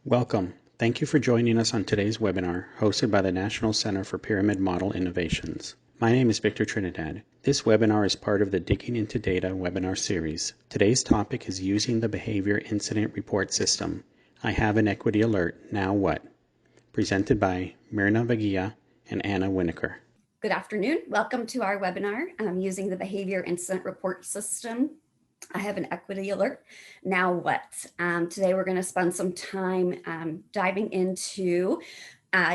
Welcome. Thank you for joining us on today's webinar hosted by the National Center for Pyramid Model Innovations. My name is Victor Trinidad. This webinar is part of the Digging into Data webinar series. Today's topic is using the Behavior Incident Report System. I have an equity alert. Now what? Presented by Myrna Vagia and Anna Winokur. Good afternoon. Welcome to our webinar using the Behavior Incident Report System. I have an equity alert. Now what? Today we're going to spend some time diving into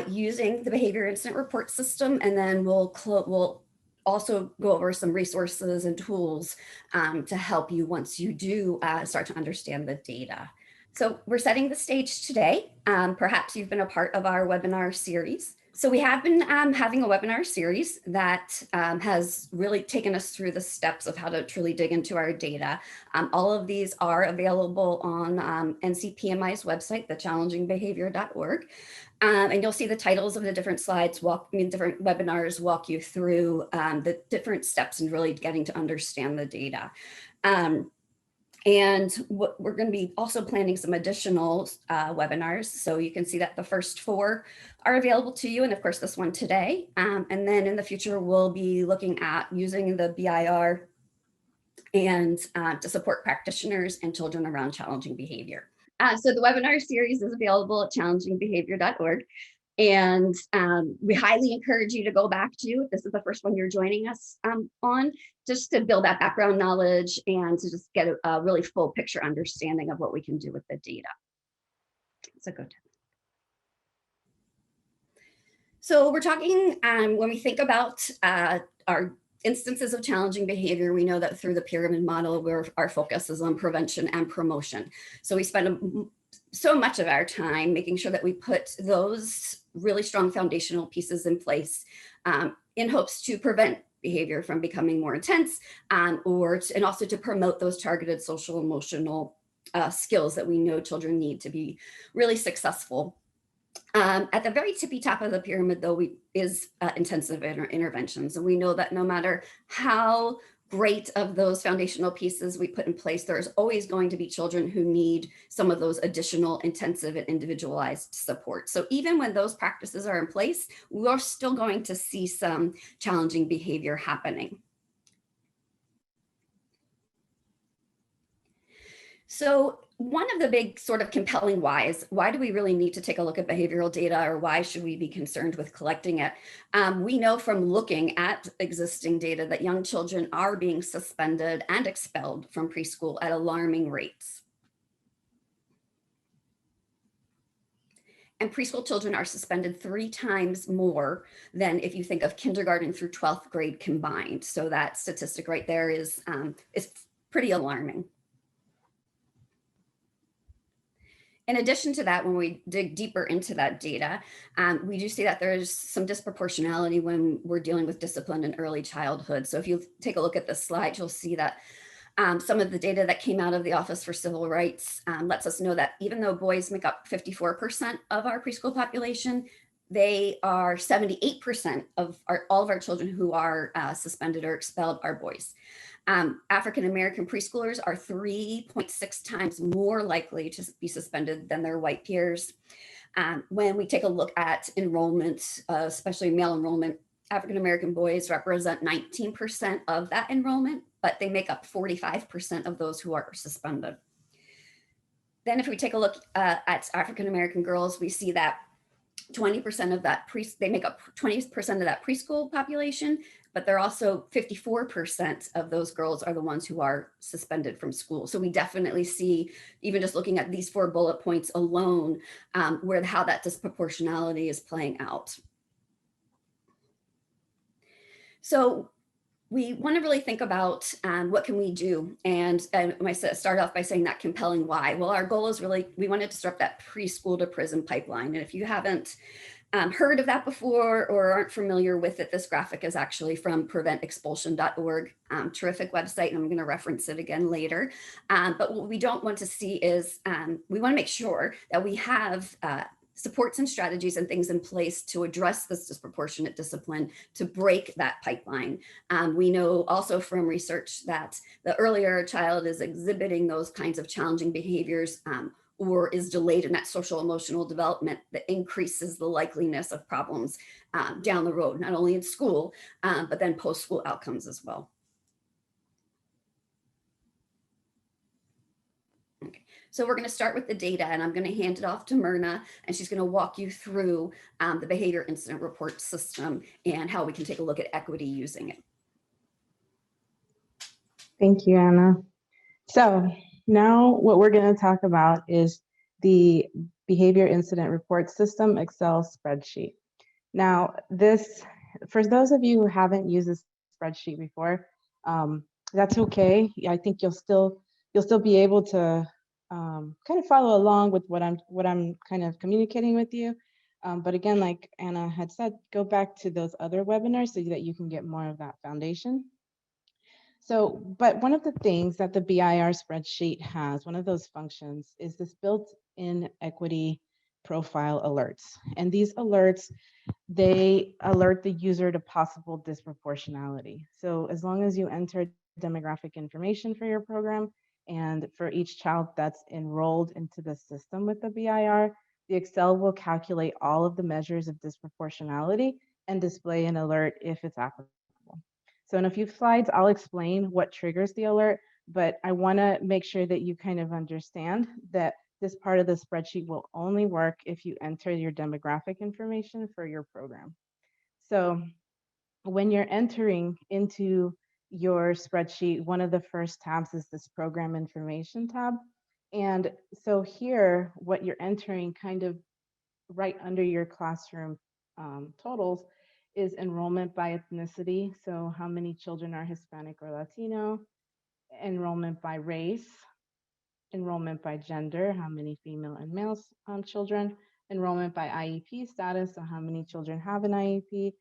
using the Behavior Incident Report System, and then we'll also go over some resources and tools to help you once you do start to understand the data. So we're setting the stage today. Perhaps you've been a part of our webinar series. So we have been having a webinar series that has really taken us through the steps of how to truly dig into our data. All of these are available on NCPMI's website, thechallengingbehavior.org. And you'll see the titles of the different slides, different webinars walk you through the different steps in really getting to understand the data. And we're going to be also planning some additional webinars. So you can see that the first 4 are available to you. And of course, this one today. And then in the future, we'll be looking at using the BIR and to support practitioners and children around challenging behavior. So the webinar series is available at challengingbehavior.org. And we highly encourage you to go back to, if this is the first one you're joining us on, just to build that background knowledge and to just get a really full picture understanding of what we can do with the data. So go to. So we're talking, when we think about our instances of challenging behavior, we know that through the pyramid model, where our focus is on prevention and promotion. So we spend so much of our time making sure that we put those really strong foundational pieces in place in hopes to prevent behavior from becoming more intense and also to promote those targeted social emotional skills that we know children need to be really successful. At the very tippy top of the pyramid, though, is intensive interventions. And we know that no matter how great of those foundational pieces we put in place, there's always going to be children who need some of those additional intensive and individualized support. So even when those practices are in place, we're still going to see some challenging behavior happening. So one of the big sort of compelling whys, why do we really need to take a look at behavioral data, or why should we be concerned with collecting it? We know from looking at existing data that young children are being suspended and expelled from preschool at alarming rates. And preschool children are suspended 3 times more than if you think of kindergarten through 12th grade combined. So that statistic right there is pretty alarming. In addition to that, when we dig deeper into that data, we do see that there's some disproportionality when we're dealing with discipline in early childhood. So if you take a look at this slide, you'll see that some of the data that came out of the Office for Civil Rights lets us know that even though boys make up 54% of our preschool population, they are 78% of all of our children who are suspended or expelled are boys. African-American preschoolers are 3.6 times more likely to be suspended than their white peers. When we take a look at enrollment, especially male enrollment, African-American boys represent 19% of that enrollment, but they make up 45% of those who are suspended. Then if we take a look at African-American girls, we see that 20% of that, they make up 20% of that preschool population, but they're also 54% of those girls are the ones who are suspended from school. So we definitely see, even just looking at these 4 bullet points alone, how that disproportionality is playing out. So we want to really think about what can we do, and I start off by saying that compelling why. Well, our goal is really, we want to disrupt that preschool to prison pipeline. And if you haven't heard of that before or aren't familiar with it, this graphic is actually from preventexpulsion.org, terrific website, and I'm going to reference it again later. But what we don't want to see is, we want to make sure that we have supports and strategies and things in place to address this disproportionate discipline to break that pipeline. We know also from research that the earlier a child is exhibiting those kinds of challenging behaviors, or is delayed in that social emotional development that increases the likeliness of problems down the road, not only in school, but then post-school outcomes as well. Okay. So we're going to start with the data, and I'm going to hand it off to Myrna, and she's going to walk you through the behavior incident report system and how we can take a look at equity using it. Thank you, Anna. So now what we're going to talk about is the behavior incident report system Excel spreadsheet. Now this, for those of you who haven't used this spreadsheet before, that's okay. I think you'll still be able to kind of follow along with what I'm kind of communicating with you. But again, like Anna had said, go back to those other webinars so that you can get more of that foundation. So, but one of the things that the BIR spreadsheet has, one of those functions, is this built-in equity profile alerts. And these alerts, they alert the user to possible disproportionality. So as long as you enter demographic information for your program, and for each child that's enrolled into the system with the BIR, the Excel will calculate all of the measures of disproportionality and display an alert if it's applicable. So in a few slides, I'll explain what triggers the alert, but I want to make sure that you kind of understand that this part of the spreadsheet will only work if you enter your demographic information for your program. So when you're entering into your spreadsheet, one of the first tabs is this program information tab. And so here, what you're entering kind of right under your classroom totals is enrollment by ethnicity. So how many children are Hispanic or Latino, enrollment by race, enrollment by gender, how many female and male children, enrollment by IEP status, so how many children have an IEP,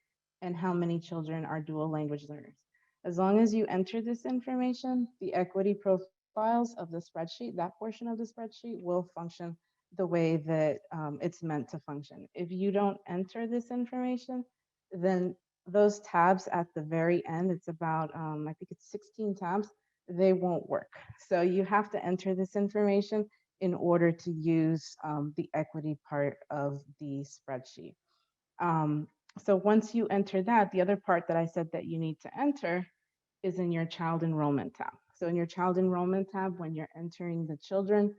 and how many children are dual language learners. As long as you enter this information, the equity profiles of the spreadsheet, that portion of the spreadsheet will function the way that it's meant to function. If you don't enter this information, then those tabs at the very end, it's about, I think it's 16 tabs, they won't work. So you have to enter this information in order to use the equity part of the spreadsheet. So once you enter that, the other part that I said that you need to enter is in your child enrollment tab. So in your child enrollment tab, when you're entering the children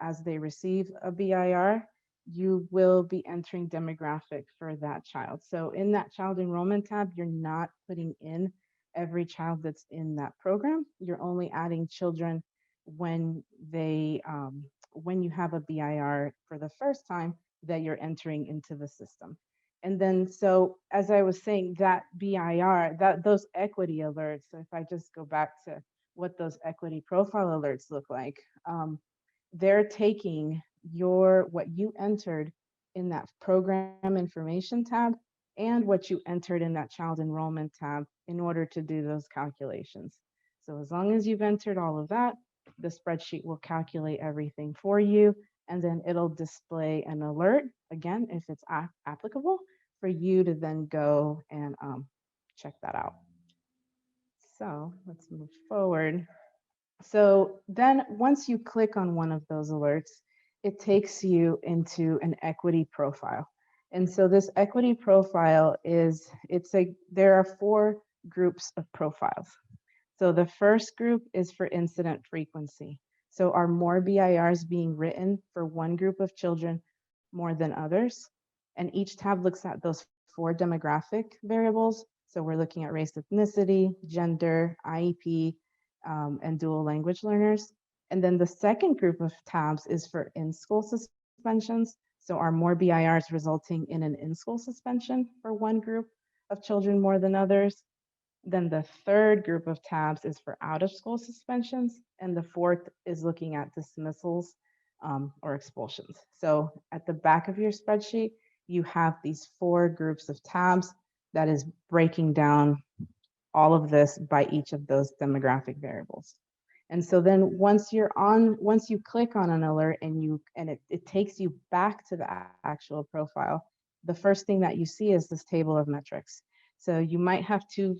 as they receive a BIR, you will be entering demographic for that child. So in that child enrollment tab, you're not putting in every child that's in that program. You're only adding children when they when you have a BIR for the first time that you're entering into the system. And then, so as I was saying, that BIR, those equity alerts, so if I just go back to what those equity profile alerts look like, they're taking what you entered in that program information tab and what you entered in that child enrollment tab in order to do those calculations. So as long as you've entered all of that, the spreadsheet will calculate everything for you, and then it'll display an alert, again, if it's applicable, for you to then go and check that out. So let's move forward. So then once you click on one of those alerts, it takes you into an equity profile. And so this equity profile is, there are 4 groups of profiles. So the first group is for incident frequency. So are more BIRs being written for one group of children more than others? And each tab looks at those 4 demographic variables. So we're looking at race, ethnicity, gender, IEP, and dual language learners. And then the second group of tabs is for in-school suspensions. So are more BIRs resulting in an in-school suspension for one group of children more than others? Then the third group of tabs is for out-of-school suspensions, and the fourth is looking at dismissals or expulsions. So at the back of your spreadsheet, you have these 4 groups of tabs that is breaking down all of this by each of those demographic variables. And so then once you click on an alert and it takes you back to the actual profile, the first thing that you see is this table of metrics. So you might have two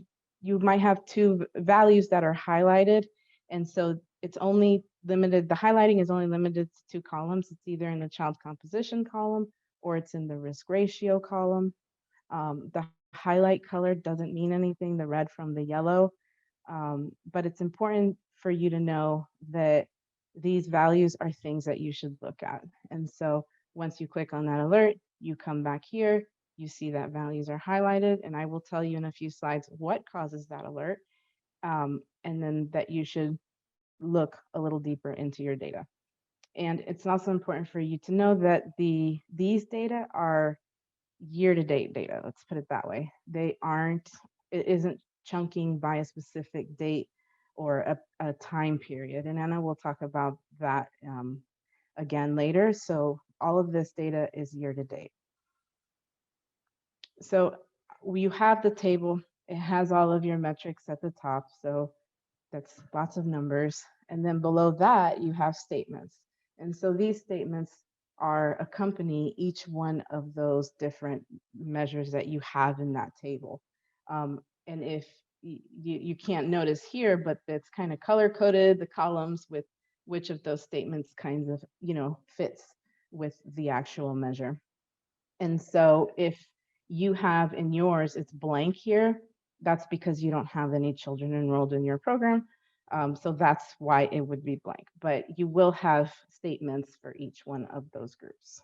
values that are highlighted. And so it's only limited, the highlighting is only limited to 2 columns. It's either in the child composition column or it's in the risk ratio column. The highlight color doesn't mean anything, the red from the yellow, but it's important for you to know that these values are things that you should look at. And so once you click on that alert, you come back here, you see that values are highlighted, and I will tell you in a few slides what causes that alert, and then that you should look a little deeper into your data. And it's also important for you to know that these data are year-to-date data, let's put it that way. They aren't, it isn't chunking by a specific date or a time period. And Anna will talk about that again later. So all of this data is year-to-date. So you have the table, it has all of your metrics at the top. So that's lots of numbers. And then below that, you have statements. And so these statements are accompany each one of those different measures that you have in that table. And if you can't notice here, but it's kind of color coded, the columns with which of those statements kinds of, fits with the actual measure. And so if you have in yours, it's blank here, that's because you don't have any children enrolled in your program. So that's why it would be blank, but you will have statements for each one of those groups.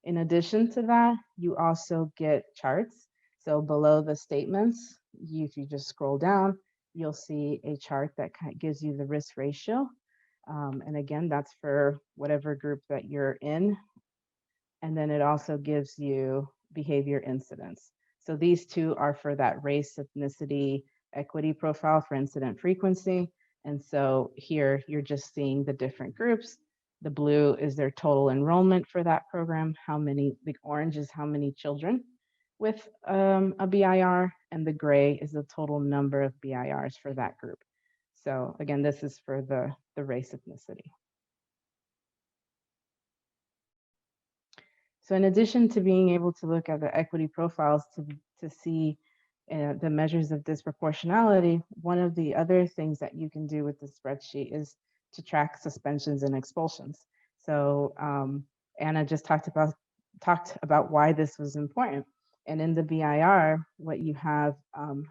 In addition to that, you also get charts. So below the statements, if you just scroll down, you'll see a chart that gives you the risk ratio. And again, that's for whatever group that you're in. And then it also gives you behavior incidents. So these two are for that race, ethnicity, equity profile for incident frequency. And so here you're just seeing the different groups. The blue is their total enrollment for that program. How many, the orange is how many children with a BIR, and the gray is the total number of BIRs for that group. So again, this is for the race ethnicity. So in addition to being able to look at the equity profiles to see the measures of disproportionality, one of the other things that you can do with the spreadsheet is to track suspensions and expulsions. So Anna just talked about why this was important. And in the BIR, what you have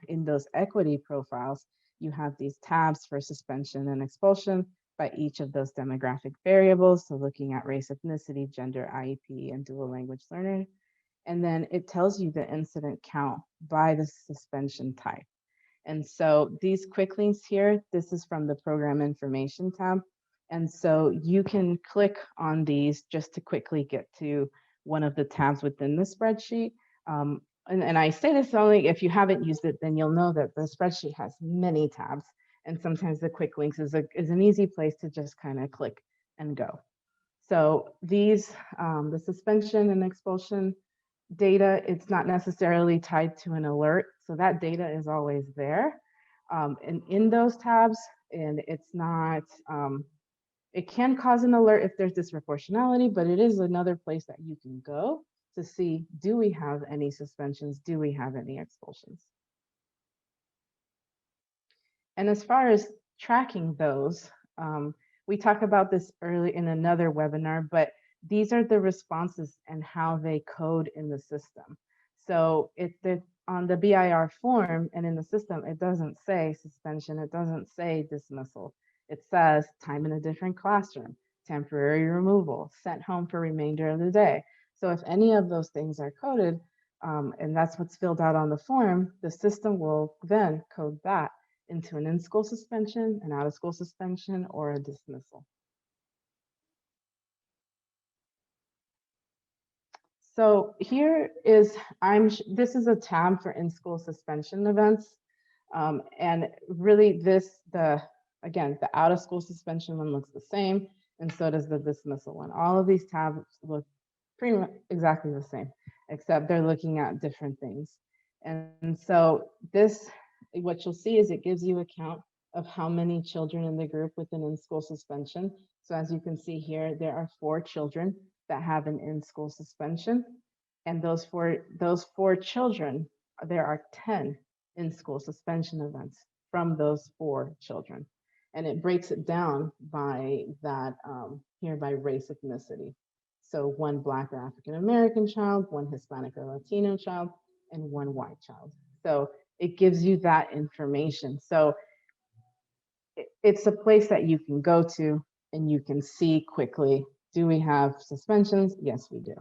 in those equity profiles, you have these tabs for suspension and expulsion by each of those demographic variables. So looking at race, ethnicity, gender, IEP, and dual language learner. And then it tells you the incident count by the suspension type. And so these quick links here, this is from the program information tab. And so you can click on these just to quickly get to one of the tabs within the spreadsheet. And I say this only if you haven't used it, then you'll know that the spreadsheet has many tabs. And sometimes the quick links is an easy place to just kind of click and go. So these, the suspension and expulsion data, it's not necessarily tied to an alert. So that data is always there and in those tabs, and it's not, it can cause an alert if there's disproportionality, but it is another place that you can go to see, do we have any suspensions? Do we have any expulsions? And as far as tracking those, we talked about this early in another webinar, but these are the responses and how they code in the system. So on the BIR form and in the system, it doesn't say suspension, it doesn't say dismissal. It says time in a different classroom, temporary removal, sent home for remainder of the day. So if any of those things are coded, and that's what's filled out on the form, the system will then code that into an in-school suspension, an out-of-school suspension, or a dismissal. So here is, this is a tab for in-school suspension events. And really again, the out-of-school suspension one looks the same, and so does the dismissal one. All of these tabs look pretty much exactly the same, except they're looking at different things. And so what you'll see is it gives you a count of how many children in the group with an in-school suspension. So as you can see here, there are 4 children that have an in-school suspension. And those four children, there are 10 in-school suspension events from those 4 children. And it breaks it down by that, here by race ethnicity. So one Black or African American child, one Hispanic or Latino child, and one white child. So it gives you that information. So it's a place that you can go to and you can see quickly, do we have suspensions? Yes, we do.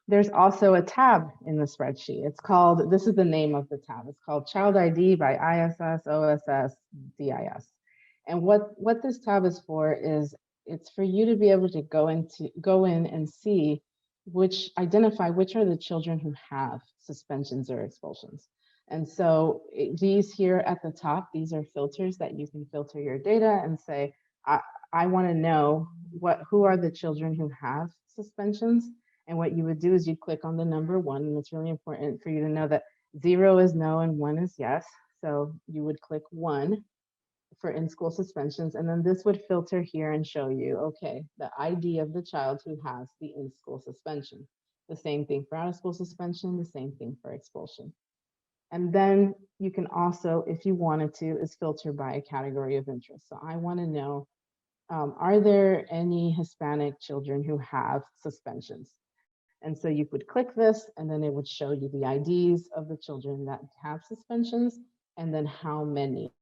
There's also a tab in the spreadsheet. It's called, this is the name of the tab. It's called Child ID by ISS, OSS, DIS. And what this tab is for is it's for you to be able to go in and see identify which are the children who have suspensions or expulsions. And so these here at the top, these are filters that you can filter your data and say, I want to know who are the children who have suspensions. And what you would do is you click on the number 1, and it's really important for you to know that 0 is no and 1 is yes. So you would click 1 for in-school suspensions, and then this would filter here and show you, okay, the ID of the child who has the in-school suspension. The same thing for out-of-school suspension, the same thing for expulsion. And then you can also, if you wanted to, is filter by a category of interest. So I want to know, are there any Hispanic children who have suspensions? And so you would click this, and then it would show you the IDs of the children that have suspensions, and then how many.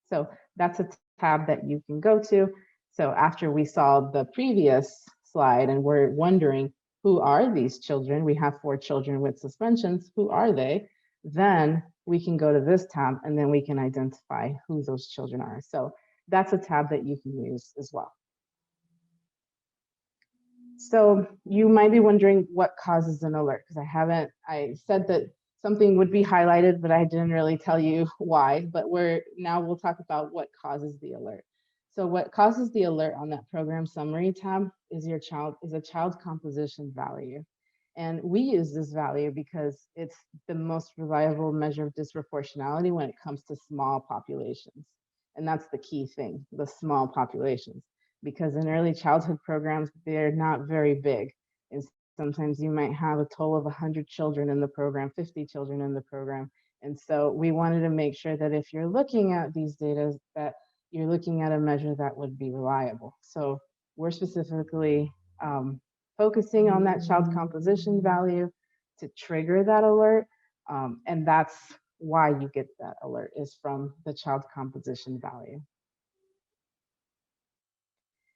So that's a tab that you can go to. So after we saw the previous slide and we're wondering, who are these children? We have 4 children with suspensions. Who are they? Then we can go to this tab, and then we can identify who those children are. So that's a tab that you can use as well. So you might be wondering what causes an alert, because I said that something would be highlighted, but I didn't really tell you why, but now we'll talk about what causes the alert. So what causes the alert on that program summary tab is a child composition value. And we use this value because it's the most reliable measure of disproportionality when it comes to small populations. And that's the key thing, the small populations. Because in early childhood programs, they're not very big. And sometimes you might have a total of 100 children in the program, 50 children in the program. And so we wanted to make sure that if you're looking at these data, that you're looking at a measure that would be reliable. So we're specifically focusing on that child composition value to trigger that alert. And that's why you get that alert, is from the child composition value.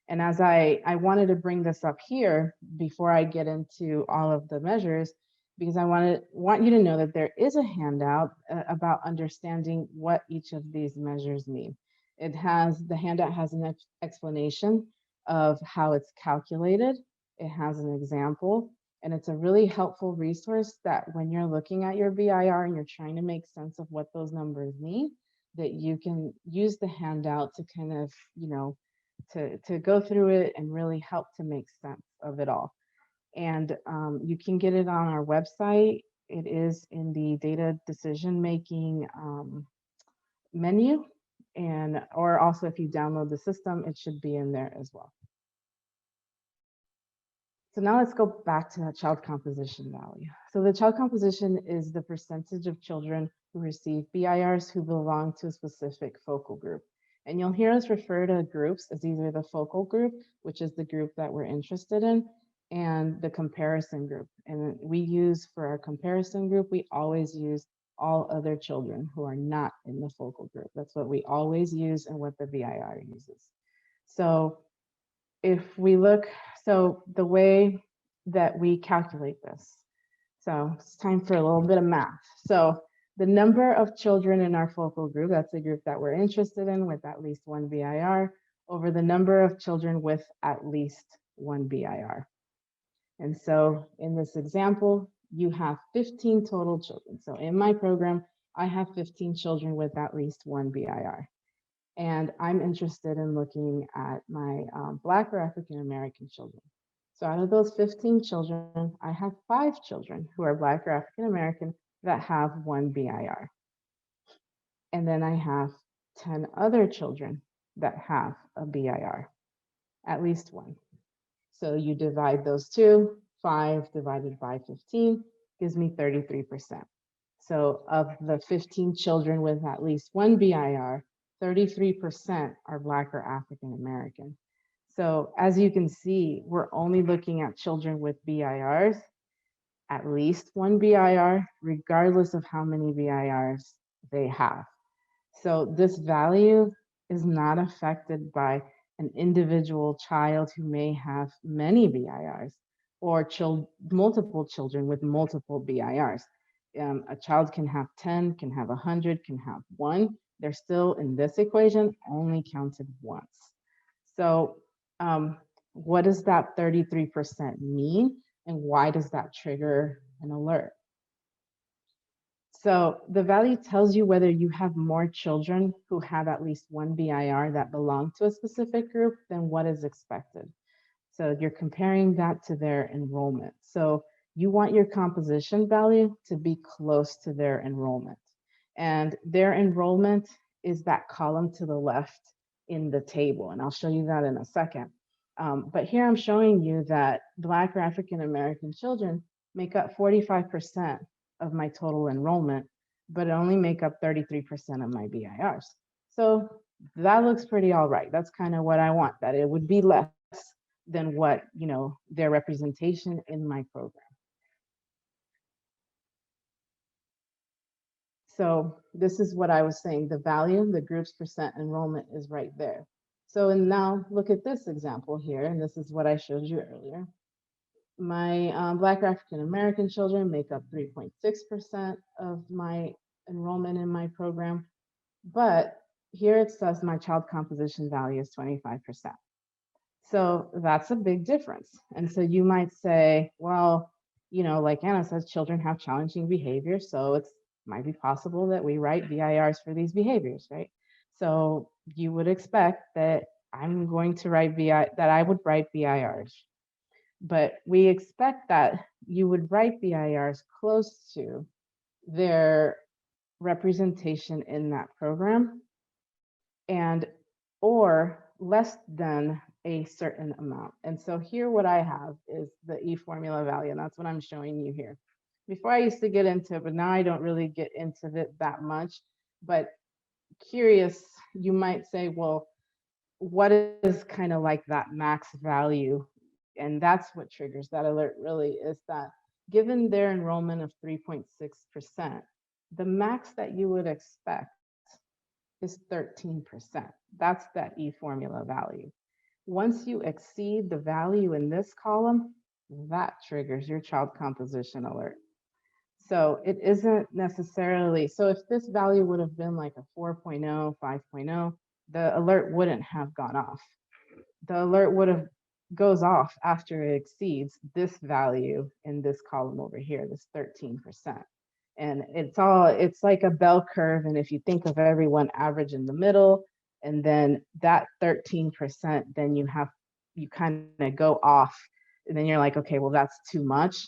And as I wanted to bring this up here before I get into all of the measures, because I want you to know that there is a handout about understanding what each of these measures mean. The handout has an explanation of how it's calculated. It has an example, and it's a really helpful resource that when you're looking at your BIR and you're trying to make sense of what those numbers mean, that you can use the handout to kind of, to go through it and really help to make sense of it all. And you can get it on our website. It is in the data decision making menu, or also if you download the system, it should be in there as well. So now let's go back to that child composition value. So the child composition is the percentage of children who receive BIRs who belong to a specific focal group. And you'll hear us refer to groups as either the focal group, which is the group that we're interested in, and the comparison group. And we use, for our comparison group, we always use all other children who are not in the focal group. That's what we always use and what the BIR uses. So if we look, so the way that we calculate this, so it's time for a little bit of math. So the number of children in our focal group, that's the group that we're interested in with at least 1 BIR, over the number of children with at least 1 BIR. And so in this example, you have 15 total children. So in my program, I have 15 children with at least 1 BIR. And I'm interested in looking at my Black or African American children. So out of those 15 children, I have 5 children who are Black or African American that have 1 BIR. And then I have 10 other children that have a BIR, at least 1. So you divide those two, 5 divided by 15 gives me 33%. So of the 15 children with at least one BIR, 33% are Black or African American. So as you can see, we're only looking at children with BIRs, at least one BIR, regardless of how many BIRs they have. So this value is not affected by an individual child who may have many BIRs or multiple children with multiple BIRs. A child can have 10, can have 100, can have one. They're still in this equation only counted once. So what does that 33% mean? And why does that trigger an alert? So the value tells you whether you have more children who have at least one BIR that belong to a specific group than what is expected. So you're comparing that to their enrollment. So you want your composition value to be close to their enrollment. And their enrollment is that column to the left in the table. And I'll show you that in a second. But here I'm showing you that Black or African American children make up 45% of my total enrollment, but only make up 33% of my BIRs. So that looks pretty all right. That's kind of what I want, that it would be less than what, their representation in my program. So this is what I was saying, the value, the group's percent enrollment is right there. So and now look at this example here, and this is what I showed you earlier. My Black or African American children make up 3.6% of my enrollment in my program, but here it says my child composition value is 25%. So that's a big difference. And so you might say, well, like Anna says, children have challenging behavior, so it might be possible that we write BIRs for these behaviors, right? So you would expect that I'm going to write that I would write BIRs. But we expect that you would write BIRs close to their representation in that program or less than a certain amount. And so here what I have is the E formula value, and that's what I'm showing you here. Before I used to get into it, but now I don't really get into it that much. But curious, you might say, well, what is kind of like that max value? And that's what triggers that alert really, is that given their enrollment of 3.6%, the max that you would expect is 13%. That's that E formula value. Once you exceed the value in this column, that triggers your child composition alert. So it isn't necessarily, so if this value would have been like a 4.0, 5.0, the alert wouldn't have gone off. The alert goes off after it exceeds this value in this column over here, this 13%. And it's like a bell curve. And if you think of everyone average in the middle, and then that 13%, then you kind of go off, and then you're like, okay, well, that's too much.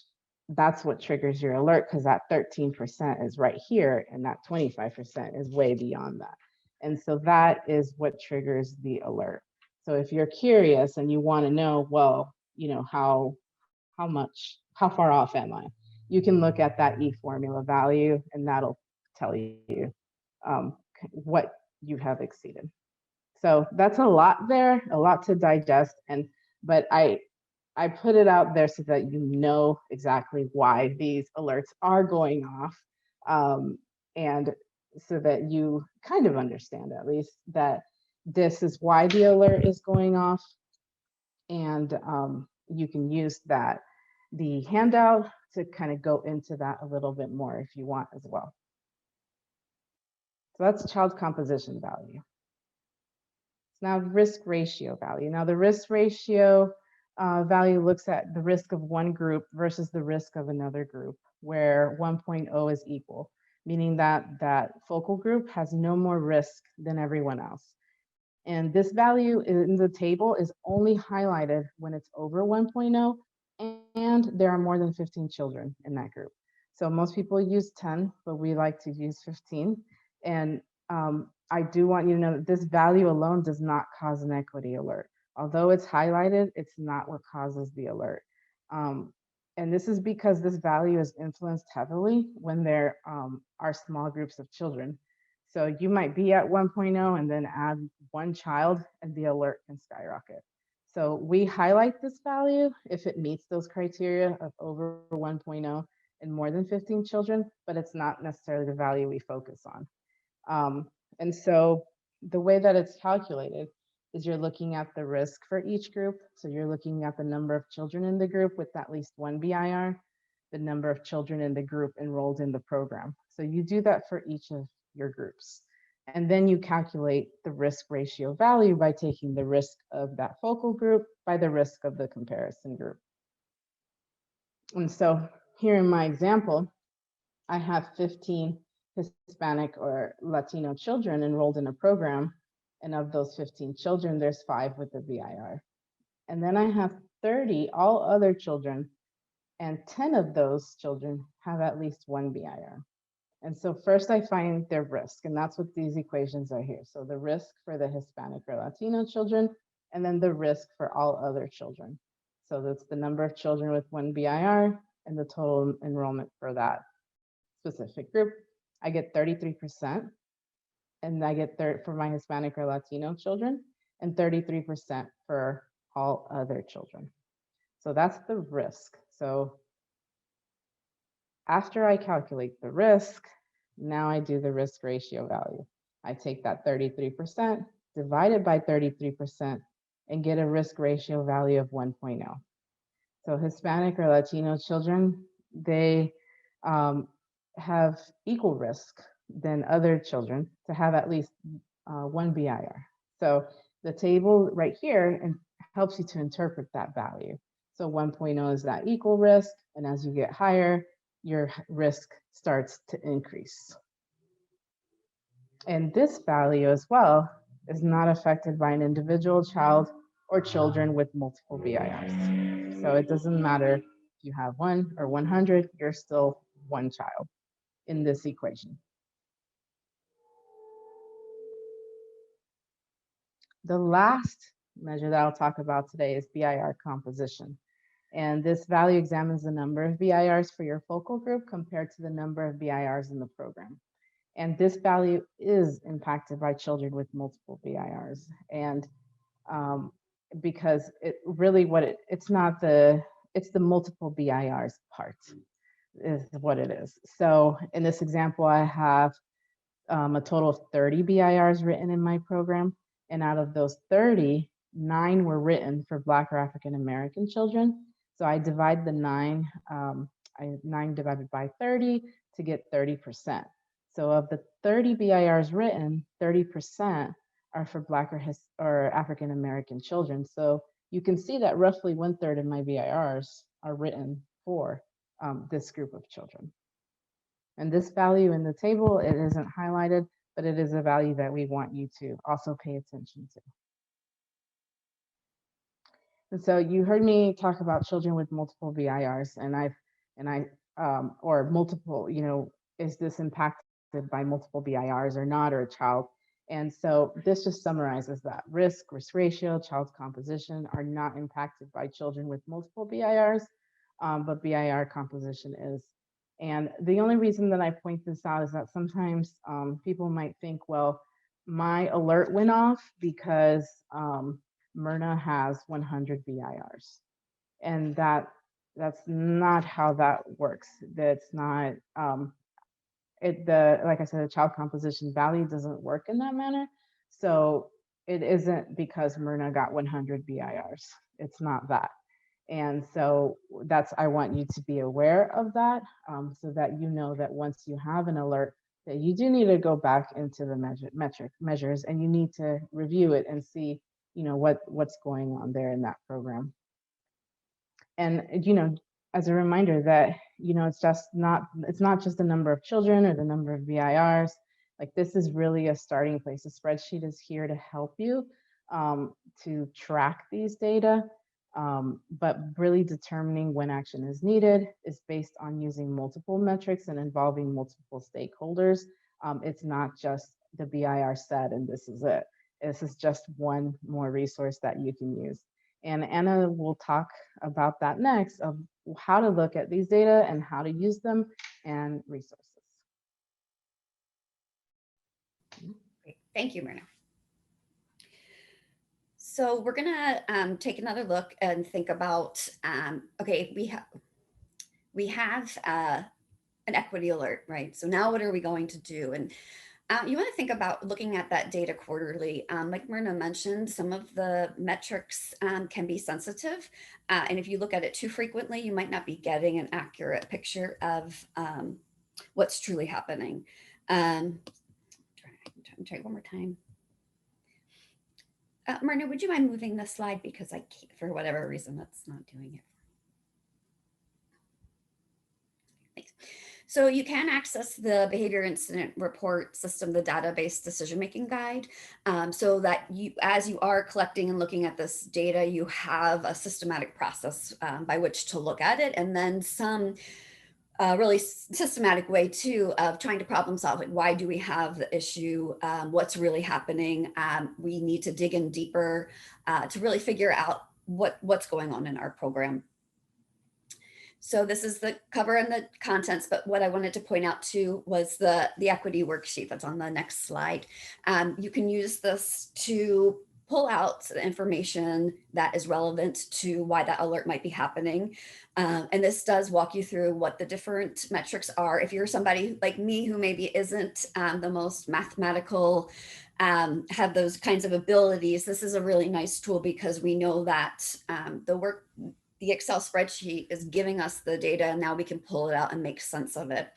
That's what triggers your alert, because that 13% is right here, and that 25% is way beyond that. And so that is what triggers the alert. So if you're curious and you want to know, well, how far off am I? You can look at that E formula value, and that'll tell you what you have exceeded. So that's a lot there, a lot to digest. But I put it out there so that you know exactly why these alerts are going off, and so that you kind of understand at least that this is why the alert is going off. And you can use the handout to kind of go into that a little bit more if you want as well. So that's child composition value. Now risk ratio value. Now the risk ratio value looks at the risk of one group versus the risk of another group, where 1.0 is equal, meaning that that focal group has no more risk than everyone else. And this value in the table is only highlighted when it's over 1.0 and there are more than 15 children in that group. So most people use 10, but we like to use 15. And I do want you to know that this value alone does not cause an equity alert. Although it's highlighted, it's not what causes the alert. And this is because this value is influenced heavily when there are small groups of children. So you might be at 1.0 and then add one child and the alert can skyrocket. So we highlight this value if it meets those criteria of over 1.0 and more than 15 children, but it's not necessarily the value we focus on. And so the way that it's calculated is you're looking at the risk for each group. So you're looking at the number of children in the group with at least one BIR, the number of children in the group enrolled in the program. So you do that for each of your groups. And then you calculate the risk ratio value by taking the risk of that focal group by the risk of the comparison group. And so here in my example, I have 15 Hispanic or Latino children enrolled in a program. And of those 15 children, there's 5 with a BIR. And then I have 30 all other children, and 10 of those children have at least one BIR. And so first I find their risk, and that's what these equations are here. So the risk for the Hispanic or Latino children, and then the risk for all other children. So that's the number of children with one BIR and the total enrollment for that specific group. I get 33%, and I get for my Hispanic or Latino children, and 33% for all other children. So that's the risk. So after I calculate the risk, now I do the risk ratio value. I take that 33%, divide it by 33%, and get a risk ratio value of 1.0. So Hispanic or Latino children, they have equal risk than other children to have at least one BIR. So the table right here helps you to interpret that value. So 1.0 is that equal risk, and as you get higher, your risk starts to increase. And this value as well is not affected by an individual child or children with multiple BIRs. So it doesn't matter if you have 1 or 100, you're still one child in this equation. The last measure that I'll talk about today is BIR composition. And this value examines the number of BIRs for your focal group compared to the number of BIRs in the program. And this value is impacted by children with multiple BIRs. And because it really it's the multiple BIRs part is what it is. So in this example, I have a total of 30 BIRs written in my program. And out of those 30, 9 were written for Black or African American children. So I divide the 9 divided by 30 to get 30%. So of the 30 BIRs written, 30% are for Black or African American children. So you can see that roughly 1/3 of my BIRs are written for this group of children. And this value in the table, it isn't highlighted, but it is a value that we want you to also pay attention to. And so you heard me talk about children with multiple BIRs, or multiple, is this impacted by multiple BIRs or not, or a child? And so this just summarizes that risk ratio, child's composition are not impacted by children with multiple BIRs, but BIR composition is. And the only reason that I point this out is that sometimes people might think, well, my alert went off because Myrna has 100 BIRs. And that's not how that works. That's not, like I said, the child composition value doesn't work in that manner. So it isn't because Myrna got 100 BIRs. It's not that. And so I want you to be aware of that, so that you know that once you have an alert, that you do need to go back into the measures and you need to review it and see, what's going on there in that program. And, as a reminder that, it's not just the number of children or the number of BIRs. Like, this is really a starting place. The spreadsheet is here to help you to track these data. But really determining when action is needed is based on using multiple metrics and involving multiple stakeholders. It's not just the BIR set and this is it. This is just one more resource that you can use. And Anna will talk about that next, of how to look at these data and how to use them and resources. Great. Thank you, Myrna. So we're gonna take another look and think about, okay, we have an equity alert, right? So now what are we going to do? And you want to think about looking at that data quarterly. Like Myrna mentioned, some of the metrics can be sensitive. And if you look at it too frequently, you might not be getting an accurate picture of what's truly happening. Try one more time. Myrna, would you mind moving the slide, because I can't, for whatever reason, that's not doing it. Thanks. So you can access the behavior incident report system, the database decision-making guide, so that you, as you are collecting and looking at this data, you have a systematic process by which to look at it, and then some really systematic way too of trying to problem solve it. Why do we have the issue? What's really happening? We need to dig in deeper to really figure out what's going on in our program. So this is the cover and the contents, but what I wanted to point out too was the equity worksheet that's on the next slide. You can use this to pull out the information that is relevant to why that alert might be happening. And this does walk you through what the different metrics are. If you're somebody like me who maybe isn't the most mathematical, have those kinds of abilities, this is a really nice tool, because we know that the Excel spreadsheet is giving us the data, and now we can pull it out and make sense of it.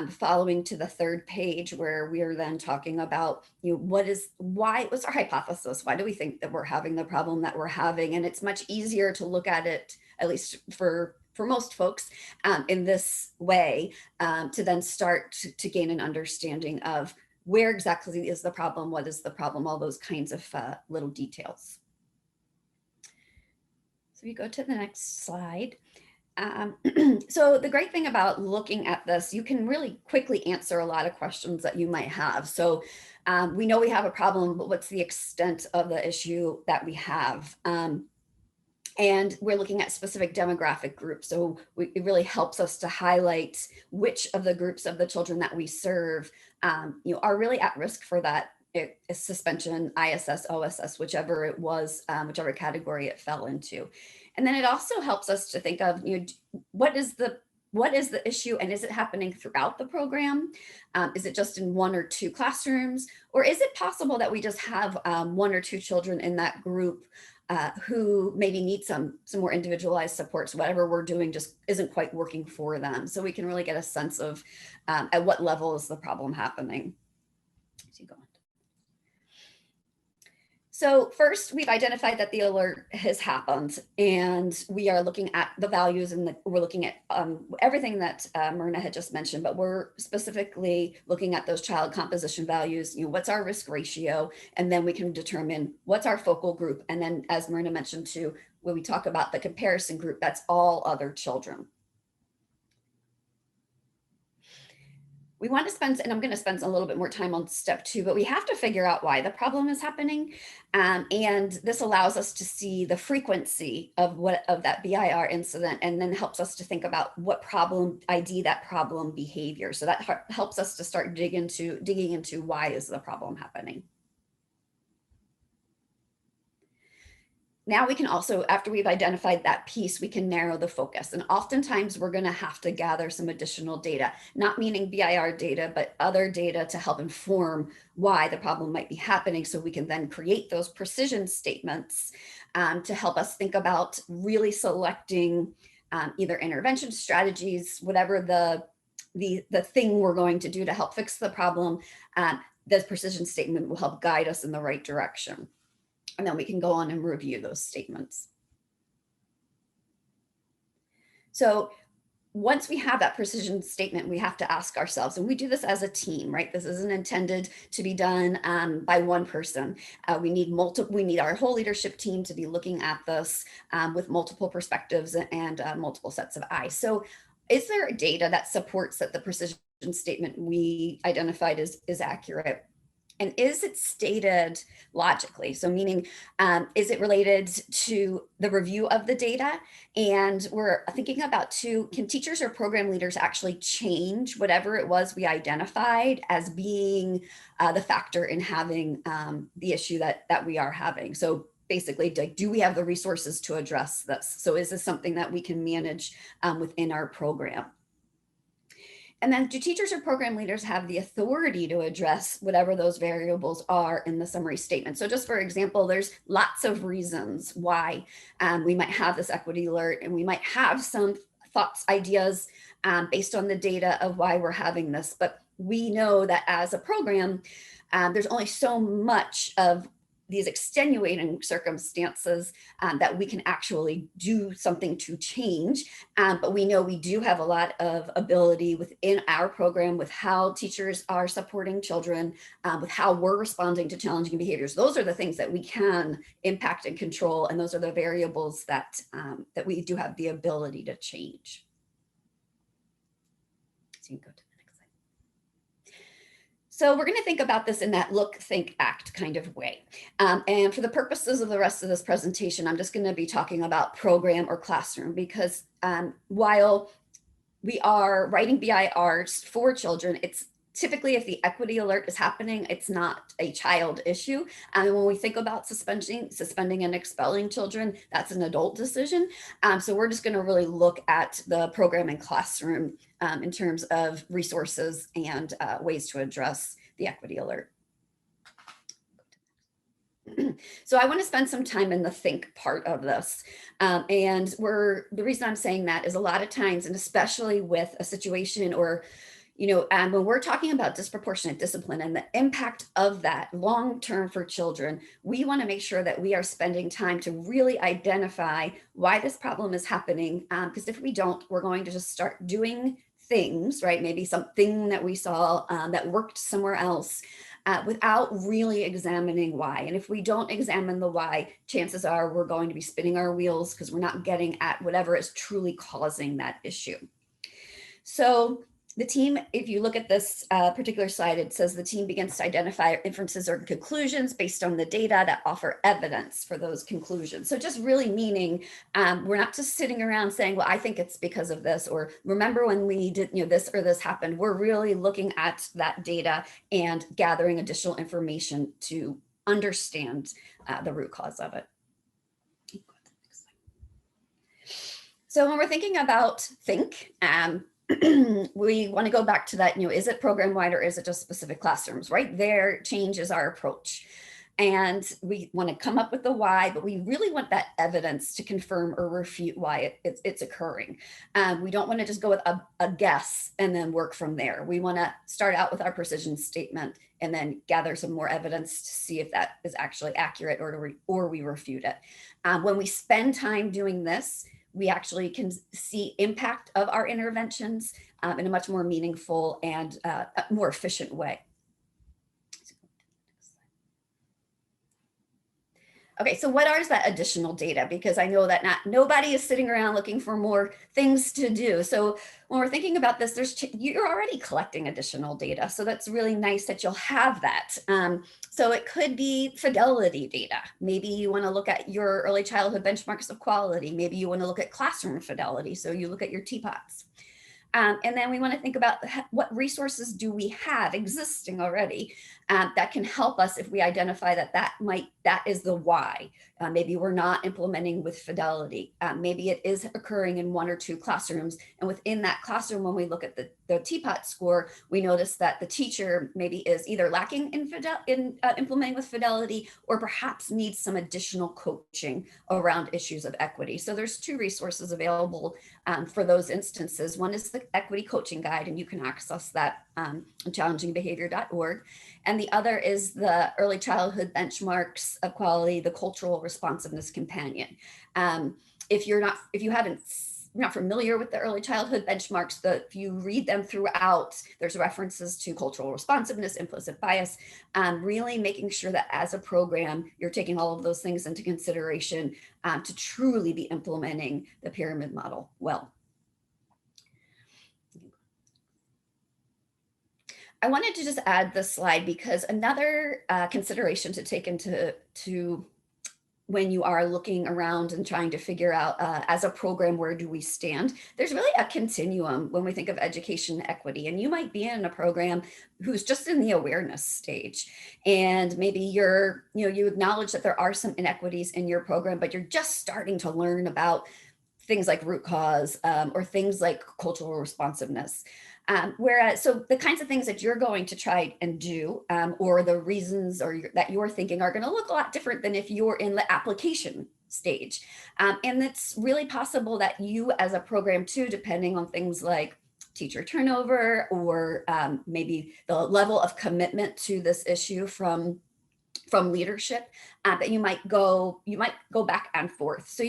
Following to the third page, where we are then talking about, what's our hypothesis? Why do we think that we're having the problem that we're having? And it's much easier to look at it, at least for most folks, in this way, to then start to gain an understanding of where exactly is the problem, what is the problem, all those kinds of little details. So we go to the next slide. So the great thing about looking at this, you can really quickly answer a lot of questions that you might have. So we know we have a problem, but what's the extent of the issue that we have? And we're looking at specific demographic groups. So it really helps us to highlight which of the groups of the children that we serve are really at risk for that suspension, ISS, OSS, whichever it was, whichever category it fell into. And then it also helps us to think of, what is the issue, and is it happening throughout the program? Is it just in one or two classrooms? Or is it possible that we just have one or two children in that group who maybe need some more individualized supports? Whatever we're doing just isn't quite working for them. So we can really get a sense of at what level is the problem happening. So you go on. So first, we've identified that the alert has happened, and we are looking at the values, and we're looking at everything that Myrna had just mentioned, but we're specifically looking at those child composition values. What's our risk ratio? And then we can determine what's our focal group. And then, as Myrna mentioned too, when we talk about the comparison group, that's all other children. We want to spend, and I'm going to spend a little bit more time on step 2, but we have to figure out why the problem is happening. And this allows us to see the frequency of that BIR incident, and then helps us to think about what problem ID that problem behavior. So that helps us to start digging into why is the problem happening. Now we can also, after we've identified that piece, we can narrow the focus. And oftentimes we're going to have to gather some additional data, not meaning BIR data, but other data to help inform why the problem might be happening. So we can then create those precision statements to help us think about really selecting either intervention strategies, whatever the thing we're going to do to help fix the problem. The precision statement will help guide us in the right direction. And then we can go on and review those statements. So once we have that precision statement, we have to ask ourselves, and we do this as a team, right? This isn't intended to be done by one person. We need our whole leadership team to be looking at this with multiple perspectives and multiple sets of eyes. So is there data that supports that the precision statement we identified is accurate? And is it stated logically? So meaning, is it related to the review of the data? And we're thinking about too, can teachers or program leaders actually change whatever it was we identified as being the factor in having the issue that we are having? So basically, do we have the resources to address this? So is this something that we can manage within our program? And then do teachers or program leaders have the authority to address whatever those variables are in the summary statement? So just for example, there's lots of reasons why we might have this equity alert, and we might have some thoughts, ideas based on the data of why we're having this. But we know that as a program, there's only so much of these extenuating circumstances that we can actually do something to change. But we know we do have a lot of ability within our program with how teachers are supporting children, with how we're responding to challenging behaviors. Those are the things that we can impact and control. And those are the variables that, that we do have the ability to change. So you can go to the next slide. So we're going to think about this in that look, think, act kind of way. And for the purposes of the rest of this presentation, I'm just going to be talking about program or classroom, because while we are writing BIRs for children, it's typically, if the equity alert is happening, it's not a child issue. And when we think about suspending and expelling children, that's an adult decision. So we're just going to really look at the program and classroom in terms of resources and ways to address the equity alert. So I want to spend some time in the think part of this. And the reason I'm saying that is a lot of times, and especially with a situation or when we're talking about disproportionate discipline and the impact of that long-term for children, we want to make sure that we are spending time to really identify why this problem is happening. Because if we don't, we're going to just start doing things, right? Maybe something that we saw that worked somewhere else without really examining why. And if we don't examine the why, chances are we're going to be spinning our wheels because we're not getting at whatever is truly causing that issue. So the team, if you look at this particular slide, it says the team begins to identify inferences or conclusions based on the data that offer evidence for those conclusions. So just really meaning we're not just sitting around saying, well, I think it's because of this, or remember when we did this or this happened. We're really looking at that data and gathering additional information to understand the root cause of it. So when we're thinking about think, we want to go back to that, is it program wide or is it just specific classrooms? Right there changes our approach. And we want to come up with the why, but we really want that evidence to confirm or refute why it's occurring. We don't want to just go with a guess and then work from there. We want to start out with our precision statement and then gather some more evidence to see if that is actually accurate or we refute it. When we spend time doing this, we actually can see impact of our interventions in a much more meaningful and more efficient way. Okay, so what is that additional data? Because I know that nobody is sitting around looking for more things to do. So when we're thinking about this, you're already collecting additional data. So that's really nice that you'll have that. So it could be fidelity data. Maybe you want to look at your early childhood benchmarks of quality. Maybe you want to look at classroom fidelity. So you look at your teapots. And then we want to think about what resources do we have existing already that can help us if we identify that is the why. Maybe we're not implementing with fidelity. Maybe it is occurring in one or two classrooms. And within that classroom, when we look at the teapot score, we notice that the teacher maybe is either lacking in implementing with fidelity or perhaps needs some additional coaching around issues of equity. So there's two resources available for those instances. One is the Equity Coaching Guide, and you can access that on challengingbehavior.org. And the other is the Early Childhood Benchmarks of Quality, the Cultural Responsiveness Companion. If you're not familiar with the early childhood benchmarks, if you read them throughout, there's references to cultural responsiveness, implicit bias, really making sure that as a program, you're taking all of those things into consideration to truly be implementing the pyramid model well. I wanted to just add this slide because another consideration to take into when you are looking around and trying to figure out as a program, where do we stand? There's really a continuum when we think of education equity, and you might be in a program who's just in the awareness stage, and maybe you acknowledge that there are some inequities in your program, but you're just starting to learn about things like root cause or things like cultural responsiveness. So the kinds of things that you're going to try and do or the reasons that you're thinking are going to look a lot different than if you're in the application stage. And it's really possible that you as a program too, depending on things like teacher turnover or maybe the level of commitment to this issue from leadership, that you might go back and forth. So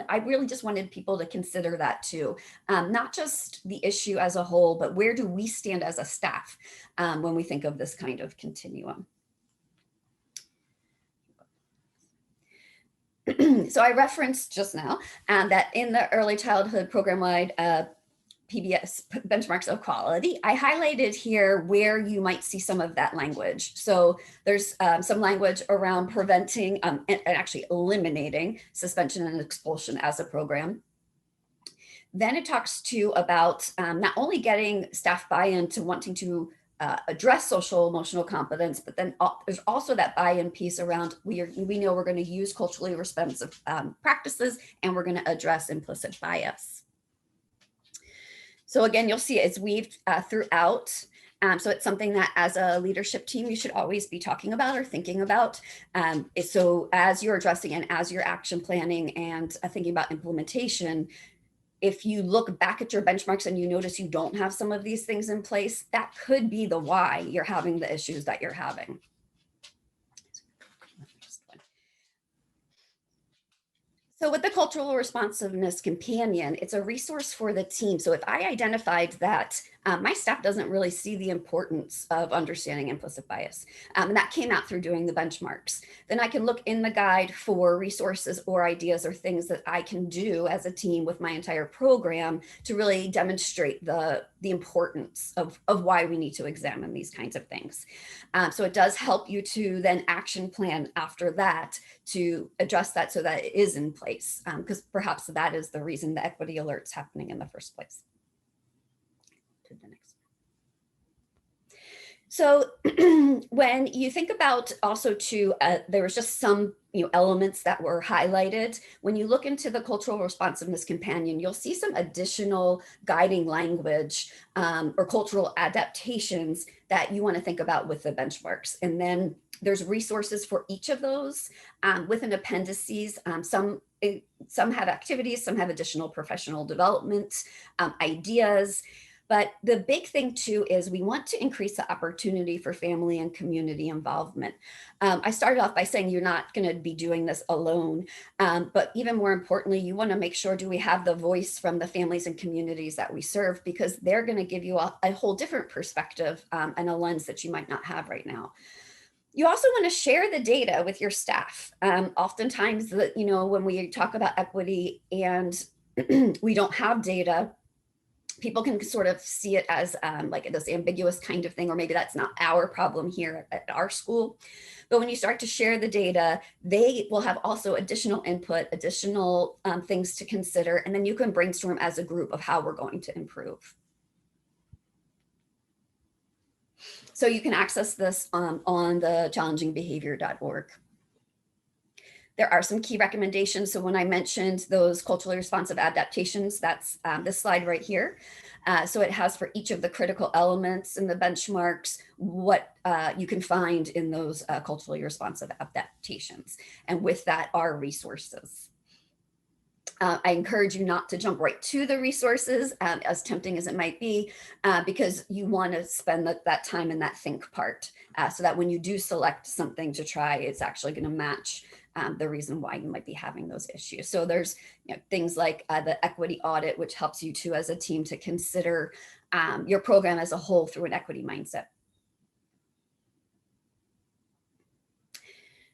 I really just wanted people to consider that too, not just the issue as a whole, but where do we stand as a staff when we think of this kind of continuum. So I referenced just now that in the early childhood program-wide PBS benchmarks of quality, I highlighted here where you might see some of that language. So there's some language around preventing and actually eliminating suspension and expulsion as a program. Then it talks to about not only getting staff buy-in to wanting to address social emotional competence, but then there's also that buy-in piece around we know we're going to use culturally responsive practices, and we're going to address implicit bias. So again, you'll see it's weaved throughout. So it's something that as a leadership team, you should always be talking about or thinking about. So as you're addressing and as you're action planning and thinking about implementation, if you look back at your benchmarks and you notice you don't have some of these things in place, that could be the why you're having the issues that you're having. So with the cultural responsiveness companion, it's a resource for the team. So if I identified that my staff doesn't really see the importance of understanding implicit bias, and that came out through doing the benchmarks, then I can look in the guide for resources or ideas or things that I can do as a team with my entire program to really demonstrate the importance of why we need to examine these kinds of things. So it does help you to then action plan after that to address that so that it is in place, because perhaps that is the reason the equity alert's happening in the first place. To the next. So when you think about also too, there was just some elements that were highlighted. When you look into the cultural responsiveness companion, you'll see some additional guiding language or cultural adaptations that you want to think about with the benchmarks. And then there's resources for each of those within appendices. Some have activities, some have additional professional development ideas. But the big thing too is we want to increase the opportunity for family and community involvement. I started off by saying you're not going to be doing this alone, but even more importantly, you want to make sure, do we have the voice from the families and communities that we serve, because they're going to give you a whole different perspective and a lens that you might not have right now. You also want to share the data with your staff. Oftentimes, when we talk about equity and we don't have data, people can sort of see it as like this ambiguous kind of thing, or maybe that's not our problem here at our school. But when you start to share the data, they will have also additional input, additional things to consider, and then you can brainstorm as a group of how we're going to improve. So you can access this on the challengingbehavior.org. There are some key recommendations. So when I mentioned those culturally responsive adaptations, that's this slide right here. So it has for each of the critical elements in the benchmarks, what you can find in those culturally responsive adaptations. And with that are resources. I encourage you not to jump right to the resources, as tempting as it might be, because you want to spend that time in that think part, so that when you do select something to try, it's actually going to match the reason why you might be having those issues. So there's things like the equity audit, which helps you to, as a team, to consider your program as a whole through an equity mindset.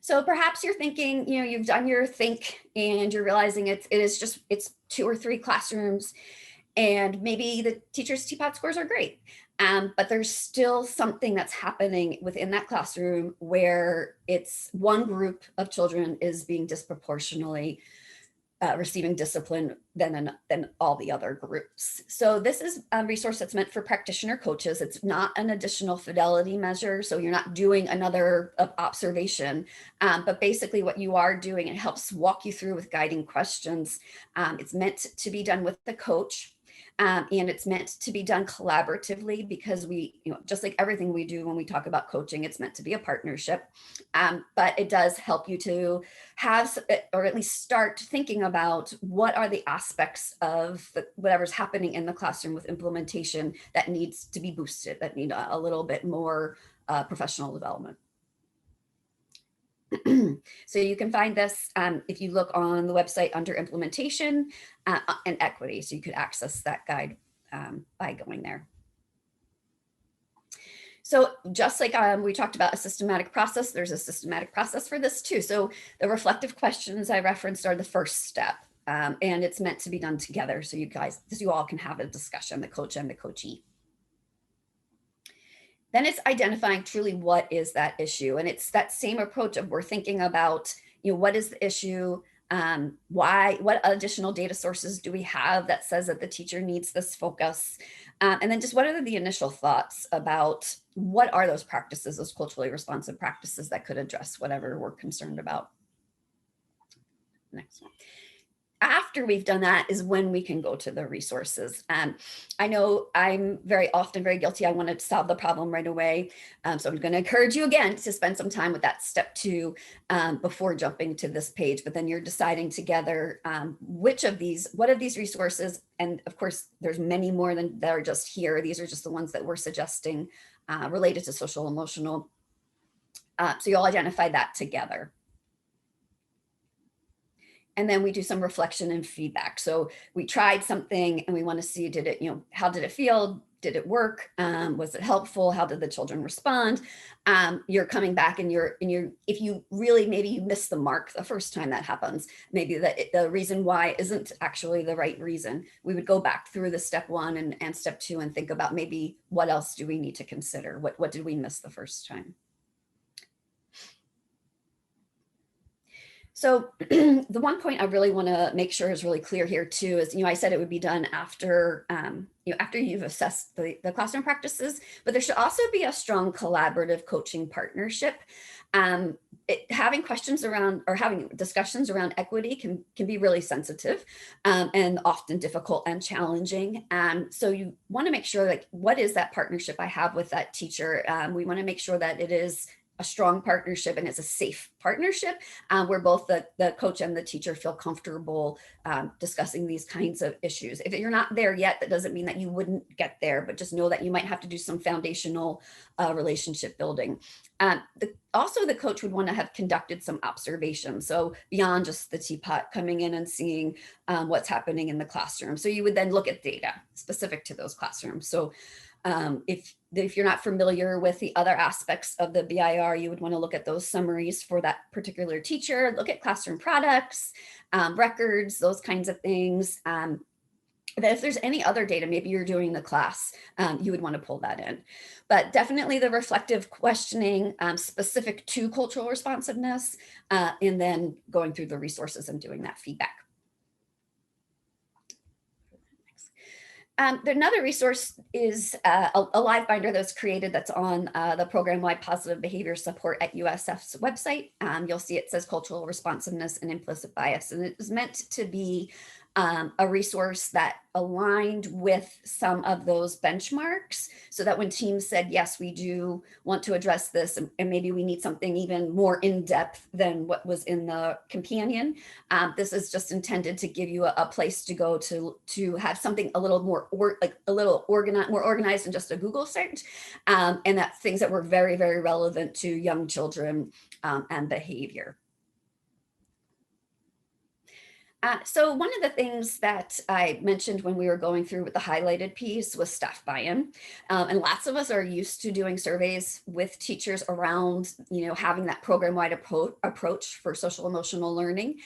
So perhaps you're thinking, you've done your think and you're realizing it's 2 or 3 classrooms And maybe the teacher's TPOT scores are great, but there's still something that's happening within that classroom where it's one group of children is being disproportionately receiving discipline than all the other groups. So this is a resource that's meant for practitioner coaches. It's not an additional fidelity measure. So you're not doing another observation, but basically what you are doing, it helps walk you through with guiding questions. It's meant to be done with the coach. And it's meant to be done collaboratively because we, just like everything we do when we talk about coaching, it's meant to be a partnership. But it does help you to have, or at least start thinking about what are the aspects of whatever's happening in the classroom with implementation that needs to be boosted, that need a little bit more professional development. So you can find this if you look on the website under implementation and equity. So you could access that guide by going there. So just like we talked about a systematic process, there's a systematic process for this too. So the reflective questions I referenced are the first step, and it's meant to be done together. So you all can have a discussion, the coach and the coachee. Then it's identifying truly what is that issue. And it's that same approach of we're thinking about, what is the issue? What additional data sources do we have that says that the teacher needs this focus? And then just what are the initial thoughts about what are those practices, those culturally responsive practices that could address whatever we're concerned about? Next one. After we've done that is when we can go to the resources. I know I'm very often very guilty. I want to solve the problem right away. So I'm going to encourage you again to spend some time with that step 2 before jumping to this page. But then you're deciding together what of these resources, and of course, there's many more than that are just here. These are just the ones that we're suggesting related to social emotional. So you'll identify that together. And then we do some reflection and feedback. So we tried something and we want to see, how did it feel? Did it work? Was it helpful? How did the children respond? You're coming back and if you really, maybe you missed the mark the first time that happens, maybe the reason why isn't actually the right reason. We would go back through the step 1 and step 2 and think about maybe what else do we need to consider? What did we miss the first time? So the one point I really want to make sure is really clear here too is, I said it would be done after, after you've assessed the classroom practices, but there should also be a strong collaborative coaching partnership. Having questions around or having discussions around equity can be really sensitive and often difficult and challenging. So you want to make sure, what is that partnership I have with that teacher? We want to make sure that it is a strong partnership and it's a safe partnership where both the coach and the teacher feel comfortable discussing these kinds of issues. If you're not there yet, that doesn't mean that you wouldn't get there, but just know that you might have to do some foundational relationship building. Also, the coach would want to have conducted some observations. So beyond just the teapot, coming in and seeing what's happening in the classroom. So you would then look at data specific to those classrooms. So if you're not familiar with the other aspects of the BIR, you would want to look at those summaries for that particular teacher, look at classroom products, records, those kinds of things. That if there's any other data, maybe you're doing the class, you would want to pull that in. But definitely the reflective questioning specific to cultural responsiveness, and then going through the resources and doing that feedback. Another resource is a live binder that's created that's on the program-wide positive behavior support at USF's website. You'll see it says cultural responsiveness and implicit bias, and it is meant to be a resource that aligned with some of those benchmarks so that when teams said, yes, we do want to address this and maybe we need something even more in depth than what was in the companion, this is just intended to give you a place to go to have something a little more more organized than just a Google search, and that things that were very, very relevant to young children and behavior. So one of the things that I mentioned when we were going through with the highlighted piece was staff buy-in. And lots of us are used to doing surveys with teachers around, having that program-wide approach for social emotional learning.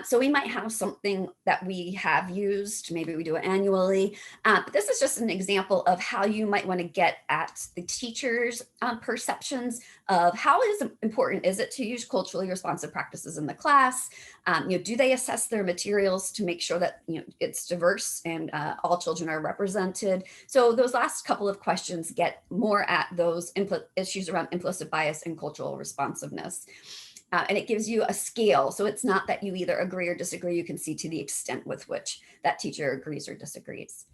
So we might have something that we have used, maybe we do it annually, but this is just an example of how you might want to get at the teacher's perceptions of how important is it to use culturally responsive practices in the class. Do they assess their materials to make sure that it's diverse and all children are represented? So those last couple of questions get more at those issues around implicit bias and cultural responsiveness. And it gives you a scale. So it's not that you either agree or disagree. You can see to the extent with which that teacher agrees or disagrees.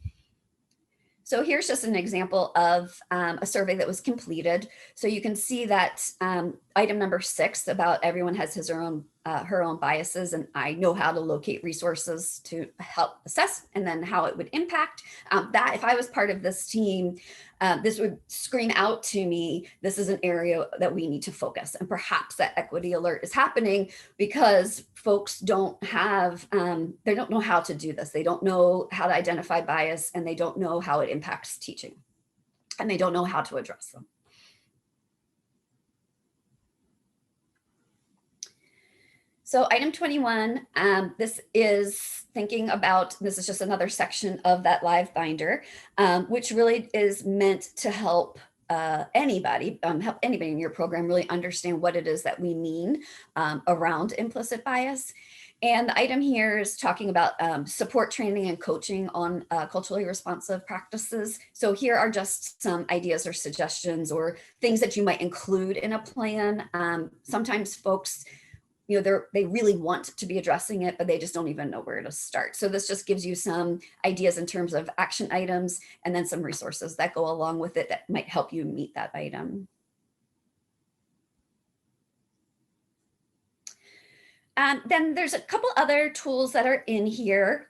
So here's just an example of a survey that was completed. So you can see that item number 6 about everyone has his or her own biases, and I know how to locate resources to help assess, and then how it would impact. That if I was part of this team, this would scream out to me, this is an area that we need to focus. And perhaps that equity alert is happening because folks don't have, they don't know how to do this. They don't know how to identify bias, and they don't know how it impacts teaching, and they don't know how to address them. So item 21, this is thinking about, this is just another section of that live binder, which really is meant to help anybody in your program really understand what it is that we mean around implicit bias. And the item here is talking about support training and coaching on culturally responsive practices. So here are just some ideas or suggestions or things that you might include in a plan. Sometimes folks, they really want to be addressing it, but they just don't even know where to start. So this just gives you some ideas in terms of action items, and then some resources that go along with it that might help you meet that item. Then there's a couple other tools that are in here.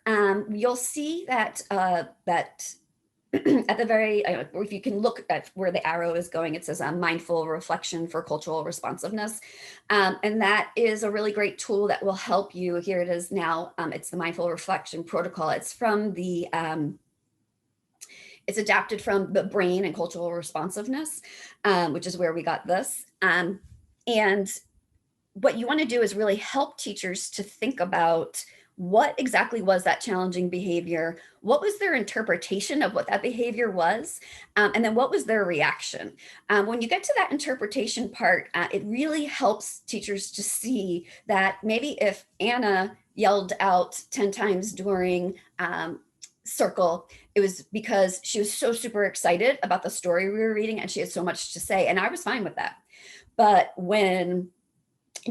You'll see that at the very, if you can look at where the arrow is going, it says mindful reflection for cultural responsiveness. And that is a really great tool that will help you. Here it is now. It's the mindful reflection protocol. It's from the, it's adapted from the brain and cultural responsiveness, which is where we got this. And what you want to do is really help teachers to think about what exactly was that challenging behavior? What was their interpretation of what that behavior was? And then what was their reaction? When you get to that interpretation part, it really helps teachers to see that maybe if Anna yelled out 10 times during circle, it was because she was so super excited about the story we were reading and she had so much to say. And I was fine with that. But when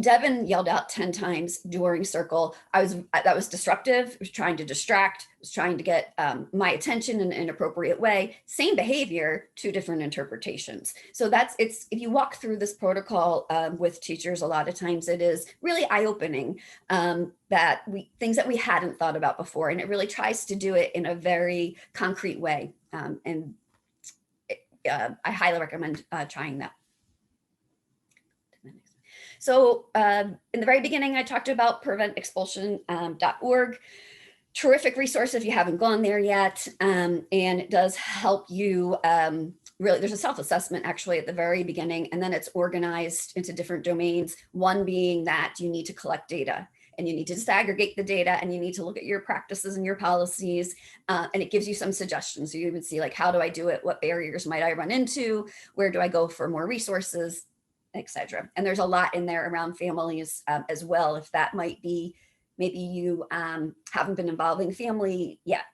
Devin yelled out 10 times during circle, that was disruptive. It was trying to distract, was trying to get my attention in an inappropriate way. Same behavior, 2 different interpretations. So if you walk through this protocol with teachers, a lot of times it is really eye-opening things that we hadn't thought about before. And it really tries to do it in a very concrete way. I highly recommend trying that. So in the very beginning, I talked about preventexpulsion.org. Terrific resource if you haven't gone there yet. And it does help you really, there's a self-assessment actually at the very beginning, and then it's organized into different domains. One being that you need to collect data, and you need to disaggregate the data, and you need to look at your practices and your policies, and it gives you some suggestions. So you would see like, how do I do it? What barriers might I run into? Where do I go for more resources, etc. And there's a lot in there around families as well, if that might be, maybe you haven't been involving family yet.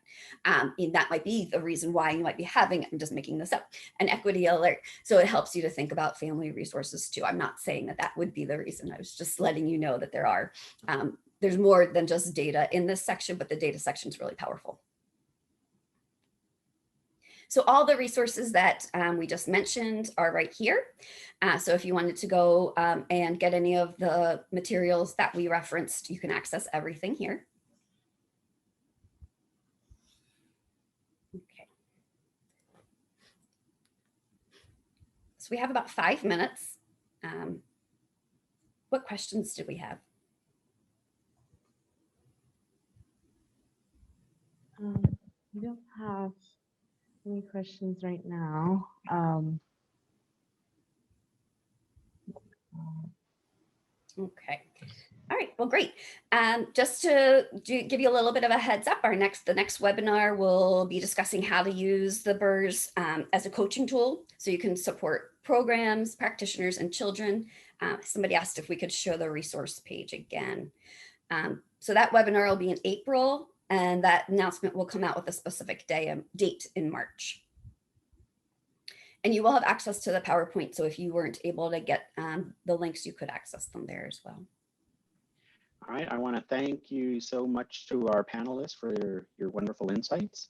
That might be the reason why you might be having, I'm just making this up, an equity alert. So it helps you to think about family resources too. I'm not saying that that would be the reason. I was just letting you know that there's more than just data in this section, but the data section is really powerful. So all the resources that we just mentioned are right here. So if you wanted to go and get any of the materials that we referenced, you can access everything here. Okay. So we have about 5 minutes. What questions do we have? We don't have any questions right now. Okay. All right, well, great. Just to give you a little bit of a heads up, the next webinar will be discussing how to use the BIRS as a coaching tool so you can support programs, practitioners, and children. Somebody asked if we could show the resource page again. So that webinar will be in April, and that announcement will come out with a specific date in March. And you will have access to the PowerPoint, so if you weren't able to get the links, you could access them there as well. All right, I want to thank you so much to our panelists for your wonderful insights.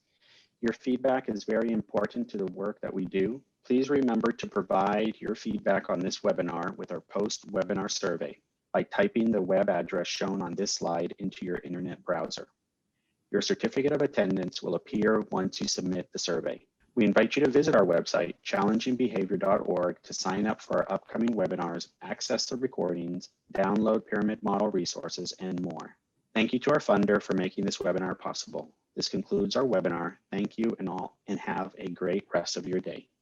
Your feedback is very important to the work that we do. Please remember to provide your feedback on this webinar with our post-webinar survey by typing the web address shown on this slide into your internet browser. Your certificate of attendance will appear once you submit the survey. We invite you to visit our website, challengingbehavior.org, to sign up for our upcoming webinars, access the recordings, download pyramid model resources, and more. Thank you to our funder for making this webinar possible. This concludes our webinar. Thank you and have a great rest of your day.